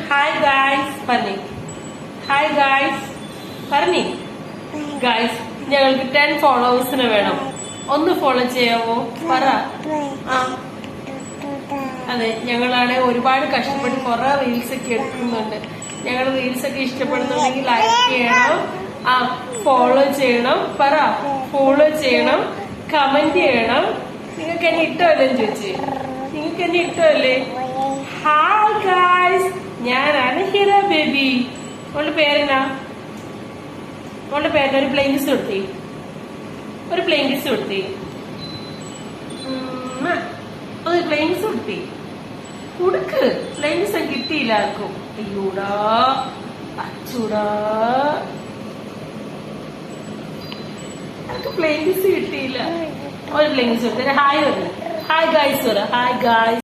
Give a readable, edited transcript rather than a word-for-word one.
Hi guys പറഞ്ഞേ. Hi guys പറഞ്ഞേ. Guys ഞങ്ങൾക്ക് 10 ഫോളോവേഴ്സിന് വേണം. ഒന്ന് ഫോളോ ചെയ്യാവോ? പറ. ആ അതെ, ഞങ്ങളാണ് ഒരുപാട് കഷ്ടപ്പെട്ട് കുറെ റീൽസ് ഒക്കെ എടുക്കുന്നുണ്ട്. ഞങ്ങൾ റീൽസ് ഒക്കെ ഇഷ്ടപ്പെടുന്നുണ്ടെങ്കിൽ ലൈക്ക് ചെയ്യണം, ഫോളോ ചെയ്യണം. പറ, ഫോളോ ചെയ്യണം, കമന്റ് ചെയ്യണം. നിങ്ങൾക്ക് എന്നെ ഇഷ്ടമല്ലേ ചോദിച്ചേ? നിങ്ങൾക്ക് എന്നെ ഇഷ്ടമല്ലേ? ഹായ് ഗായ്സ്, ഞാനാണ് ഹിറ ബേബി. അവളുടെ പേരെന്നാ? അവളുടെ പേര് ഒരു പ്ലെയിൻ കിസ് കൊടുത്തേ, ഒരു പ്ലെയിൻ കിസ് കൊടുത്തേ, ഒരു പ്ലെയിൻ കിസ് കൊടുത്തേ. കൊടുക്ക്. പ്ലെയിൻ കിസ് കിട്ടിയില്ല ആർക്കും. അയ്യോടാ അച്ചൂടാ, പ്ലെയിൻ കിസ് കിട്ടിയില്ല. ഒരു പ്ലെയിൻ കിസ് കൊടുത്തേ. ഹായ് പറഞ്ഞു. ഹായ് ഗായ്സ് പറ. Hi guys.